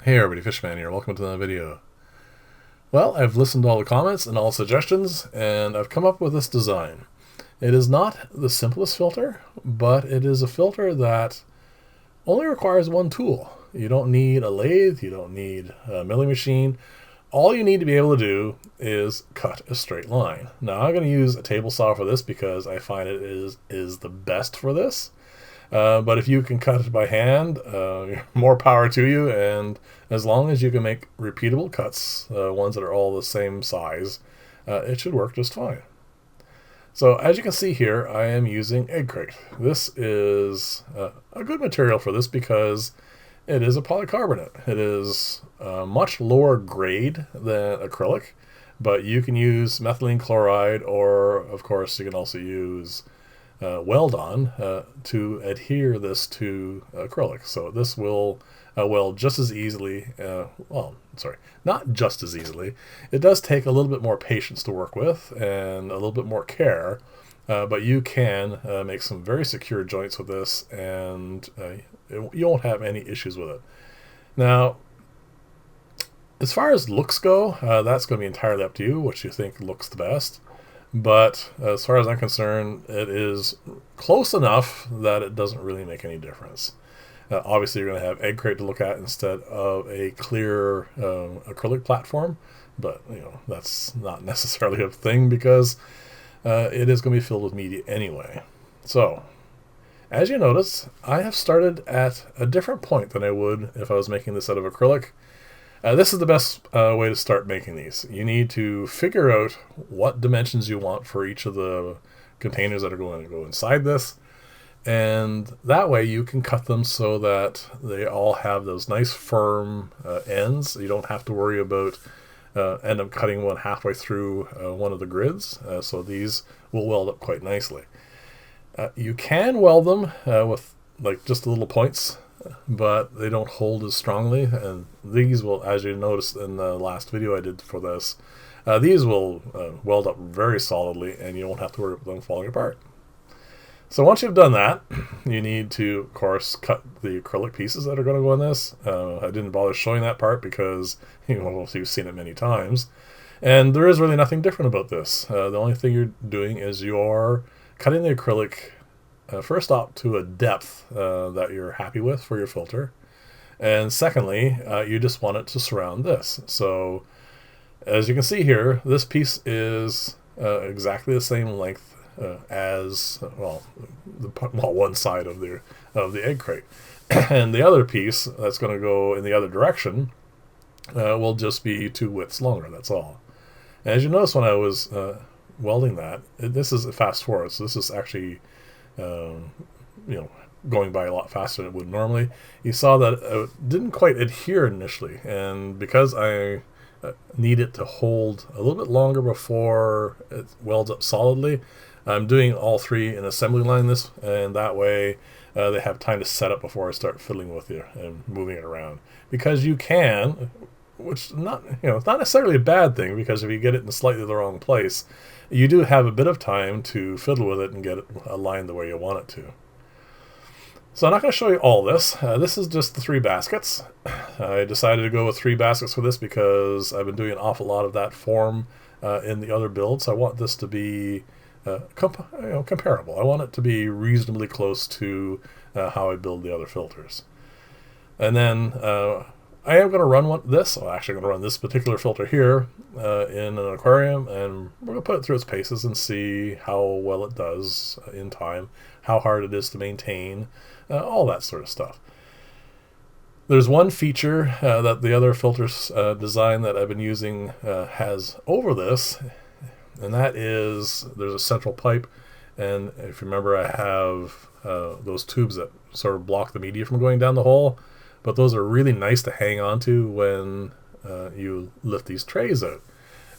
Hey everybody, Fishman here. Welcome to another video. Well, I've listened to all the comments and all suggestions, and I've come up with this design. It is not the simplest filter, but it is a filter that only requires one tool. You don't need a lathe, you don't need a milling machine. All you need to be able to do is cut a straight line. Now I'm going to use a table saw for this because I find it is the best for this. But if you can cut it by hand, more power to you. And as long as you can make repeatable cuts, ones that are all the same size, it should work just fine. So as you can see here, I am using egg crate. This is a good material for this because it is a polycarbonate. It is much lower grade than acrylic, but you can use methylene chloride, or of course you can also use weld-on to adhere this to acrylic. So this will weld just as easily, well, sorry, not just as easily. It does take a little bit more patience to work with and a little bit more care, but you can make some very secure joints with this, and you won't have any issues with it. Now, as far as looks go, that's going to be entirely up to you, what you think looks the best. But as far as I'm concerned, it is close enough that it doesn't really make any difference. Obviously, you're going to have egg crate to look at instead of a clear acrylic platform, but that's not necessarily a thing because it is going to be filled with media anyway. So, as you notice, I have started at a different point than I would if I was making this out of acrylic. This is the best way to start making these. You need to figure out what dimensions you want for each of the containers that are going to go inside this, and that way you can cut them so that they all have those nice firm ends. You don't have to worry about end up cutting one halfway through one of the grids, so these will weld up quite nicely. You can weld them with like just little points, but they don't hold as strongly, and these will, as you noticed in the last video I did for this, these will weld up very solidly and you won't have to worry about them falling apart. So once you've done that, you need to, of course, cut the acrylic pieces that are going to go in this. I didn't bother showing that part because you've seen it many times, and there is really nothing different about this. The only thing you're doing is you're cutting the acrylic first off to a depth that you're happy with for your filter, and secondly, you just want it to surround this. So as you can see here, this piece is exactly the same length as one side of the egg crate, and the other piece that's going to go in the other direction will just be 2 widths longer. That's all. And as you notice when I was welding that, this is a fast forward, so this is actually going by a lot faster than it would normally. You saw that it didn't quite adhere initially, and because I need it to hold a little bit longer before it welds up solidly, I'm doing all 3 in assembly line this, and that way they have time to set up before I start fiddling with it and moving it around. Because you can, which not it's not necessarily a bad thing, because if you get it in slightly the wrong place, you do have a bit of time to fiddle with it and get it aligned the way you want it to. So I'm not going to show you all this. This is just the 3 baskets. I decided to go with 3 baskets for this because I've been doing an awful lot of that form in the other builds. I want this to be comparable. I want it to be reasonably close to how I build the other filters. And then I am going to run I'm actually going to run this particular filter here in an aquarium, and we're going to put it through its paces and see how well it does in time, how hard it is to maintain, all that sort of stuff. There's one feature that the other filters design that I've been using has over this, and that is there's a central pipe, and if you remember, I have those tubes that sort of block the media from going down the hole. But those are really nice to hang on to when you lift these trays out.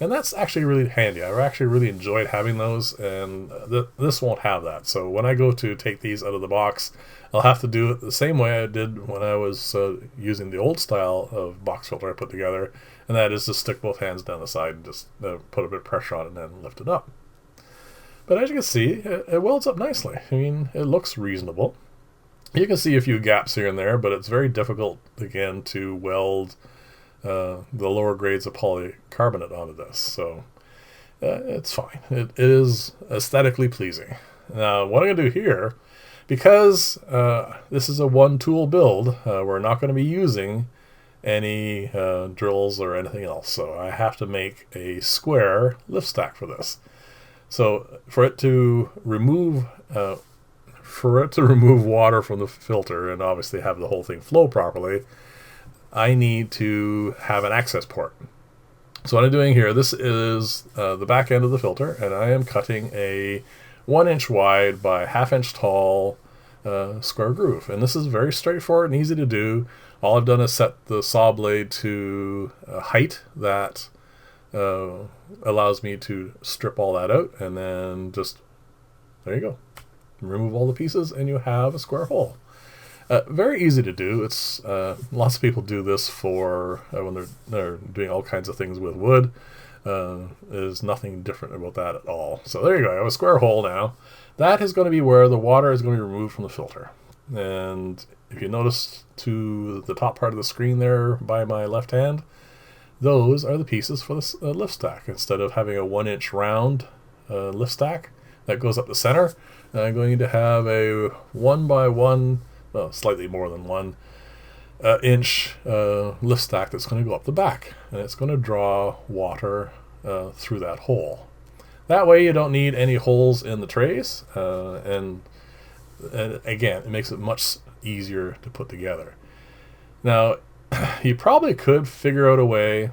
And that's actually really handy. I actually really enjoyed having those, and this won't have that. So when I go to take these out of the box, I'll have to do it the same way I did when I was using the old style of box filter I put together, and that is to stick both hands down the side and just put a bit of pressure on it and then lift it up. But as you can see, it welds up nicely. I mean, it looks reasonable. You can see a few gaps here and there, but it's very difficult, again, to weld the lower grades of polycarbonate onto this. So it's fine. It is aesthetically pleasing. Now, what I'm going to do here, because this is a one-tool build, we're not going to be using any drills or anything else. So I have to make a square lift stack for this. So for it to remove water from the filter and obviously have the whole thing flow properly, I need to have an access port. So what I'm doing here, this is the back end of the filter, and I am cutting a 1-inch wide by 1/2 inch tall square groove. And this is very straightforward and easy to do. All I've done is set the saw blade to a height that allows me to strip all that out, and then just, there you go. Remove all the pieces and you have a square hole. Very easy to do. It's lots of people do this for when they're doing all kinds of things with wood. There's nothing different about that at all. So there you go. I have a square hole now. That is going to be where the water is going to be removed from the filter. And if you notice to the top part of the screen there by my left hand, those are the pieces for this lift stack. Instead of having a 1-inch round lift stack that goes up the center, I'm going to have a 1x1, well, slightly more than 1 inch lift stack that's going to go up the back, and it's going to draw water through that hole. That way you don't need any holes in the trays, and again, it makes it much easier to put together. Now, you probably could figure out a way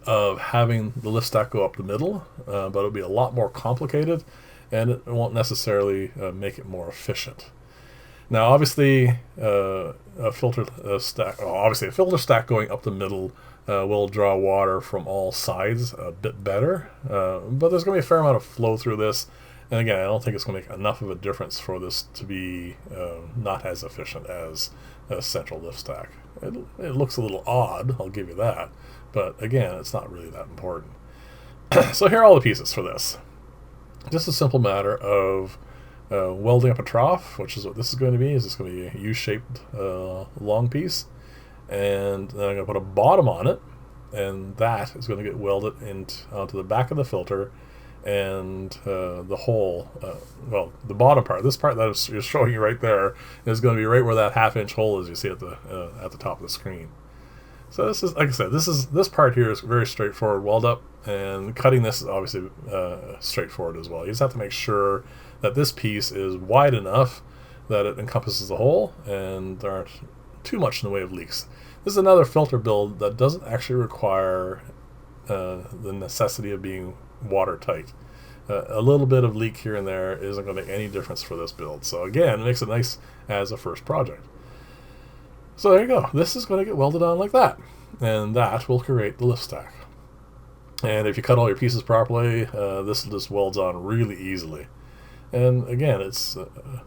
of having the lift stack go up the middle, but it'll be a lot more complicated, and it won't necessarily make it more efficient. Now, obviously, a filter stack going up the middle will draw water from all sides a bit better, but there's going to be a fair amount of flow through this. And again, I don't think it's going to make enough of a difference for this to be not as efficient as a central lift stack. It looks a little odd, I'll give you that, but again, it's not really that important. So here are all the pieces for this. Just a simple matter of welding up a trough, which is what this is going to be. Is this going to be a U-shaped long piece, and then I'm going to put a bottom on it, and that is going to get welded onto the back of the filter, and the hole, well, the bottom part, this part that is showing you right there, is going to be right where that 1/2 inch hole is you see at the top of the screen. So this is, like I said, this part here is very straightforward weld up, and cutting this is obviously straightforward as well. You just have to make sure that this piece is wide enough that it encompasses the hole and there aren't too much in the way of leaks. This is another filter build that doesn't actually require the necessity of being watertight. A little bit of leak here and there isn't going to make any difference for this build. So again, it makes it nice as a first project. So there you go. This is going to get welded on like that, and that will create the lift stack. And if you cut all your pieces properly, this just welds on really easily. And again, it's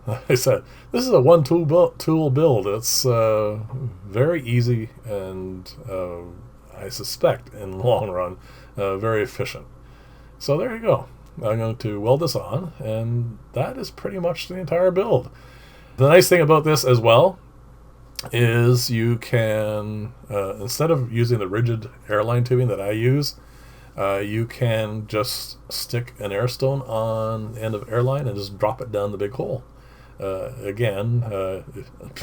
like I said, this is a one-tool build. It's very easy, and I suspect in the long run, very efficient. So there you go. I'm going to weld this on, and that is pretty much the entire build. The nice thing about this as well is you can, instead of using the rigid airline tubing that I use, you can just stick an air stone on the end of airline and just drop it down the big hole. Again,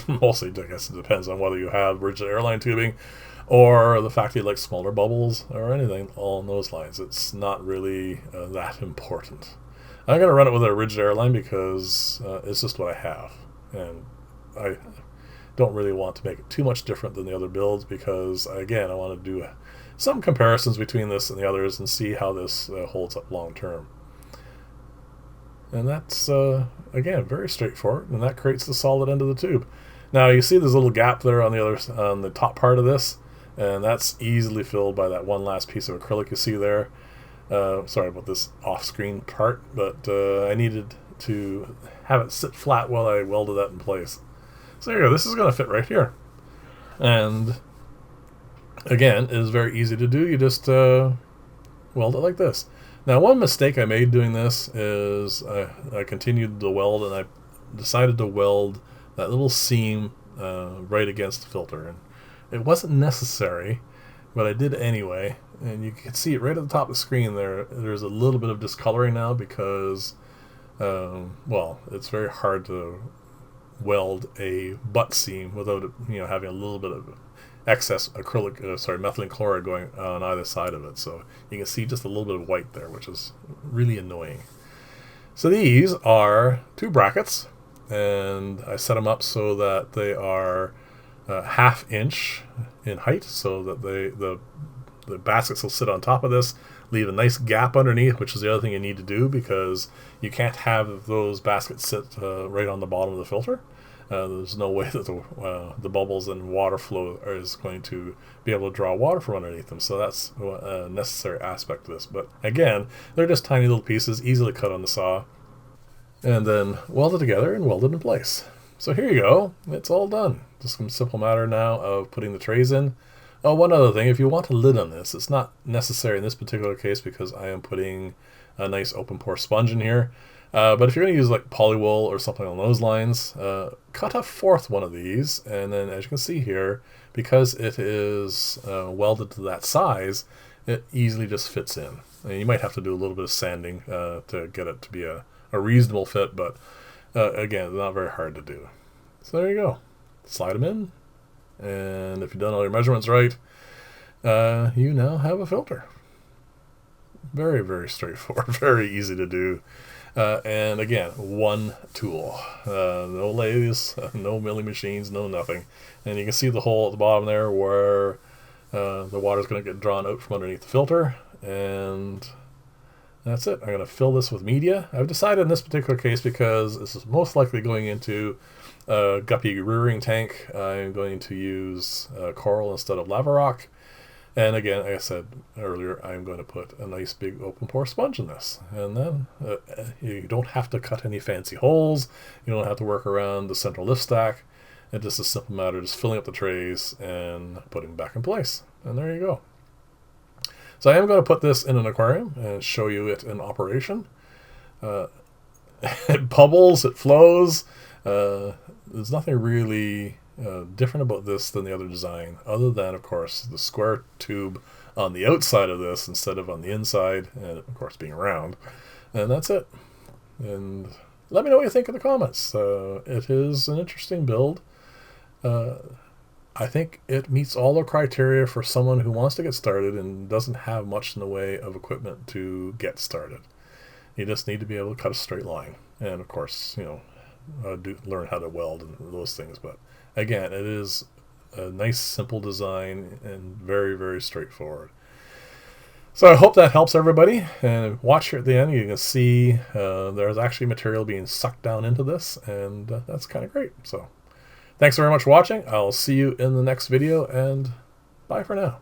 mostly I guess it depends on whether you have rigid airline tubing or the fact that you like smaller bubbles or anything along those lines. It's not really that important. I'm going to run it with a rigid airline because it's just what I have, and I don't really want to make it too much different than the other builds because, again, I want to do some comparisons between this and the others and see how this holds up long term. And that's, again, very straightforward, and that creates the solid end of the tube. Now, you see there's a little gap there on the top part of this, and that's easily filled by that one last piece of acrylic you see there. Sorry about this off-screen part, but I needed to have it sit flat while I welded that in place. So there you go. This is going to fit right here. And again, it is very easy to do. You just weld it like this. Now, one mistake I made doing this is I continued the weld, and I decided to weld that little seam right against the filter. And it wasn't necessary, but I did anyway. And you can see it right at the top of the screen there. There's a little bit of discoloring now because, well, it's very hard to weld a butt seam without it, having a little bit of excess methylene chloride going on either side of it. So you can see just a little bit of white there, which is really annoying. So these are 2 brackets, and I set them up so that they are 1/2 inch in height, so that the baskets will sit on top of this, leave a nice gap underneath, which is the other thing you need to do, because you can't have those baskets sit right on the bottom of the filter. There's no way that the bubbles and water flow is going to be able to draw water from underneath them. So that's a necessary aspect of this. But again, they're just tiny little pieces, easily cut on the saw, and then welded together and welded in place. So here you go. It's all done. Just some simple matter now of putting the trays in. Oh, one other thing, if you want a lid on this, it's not necessary in this particular case because I am putting a nice open pore sponge in here. But if you're going to use like polywool or something along those lines, cut a 4th one of these, and then as you can see here, because it is welded to that size, it easily just fits in. And you might have to do a little bit of sanding to get it to be a reasonable fit, but again, not very hard to do. So there you go. Slide them in, and if you've done all your measurements right, you now have a filter. Very, very straightforward, very easy to do. And again, 1 tool. No lathes, no milling machines, no nothing. And you can see the hole at the bottom there where the water is going to get drawn out from underneath the filter. And that's it. I'm going to fill this with media. I've decided in this particular case, because this is most likely going into a guppy rearing tank, I'm going to use coral instead of lava rock. And again, like I said earlier, I'm going to put a nice big open pore sponge in this. And then you don't have to cut any fancy holes. You don't have to work around the central lift stack. It's just a simple matter of just filling up the trays and putting them back in place. And there you go. So I am going to put this in an aquarium and show you it in operation. It bubbles, it flows. There's nothing really different about this than the other design, other than, of course, the square tube on the outside of this instead of on the inside, and of course being round. And that's it. And let me know what you think in the comments. It is an interesting build. I think it meets all the criteria for someone who wants to get started and doesn't have much in the way of equipment to get started. You just need to be able to cut a straight line, and of course, learn how to weld and those things. But again, it is a nice, simple design and very, very straightforward. So I hope that helps everybody. And watch here at the end, you can see there's actually material being sucked down into this, and that's kind of great. So thanks very much for watching. I'll see you in the next video, and bye for now.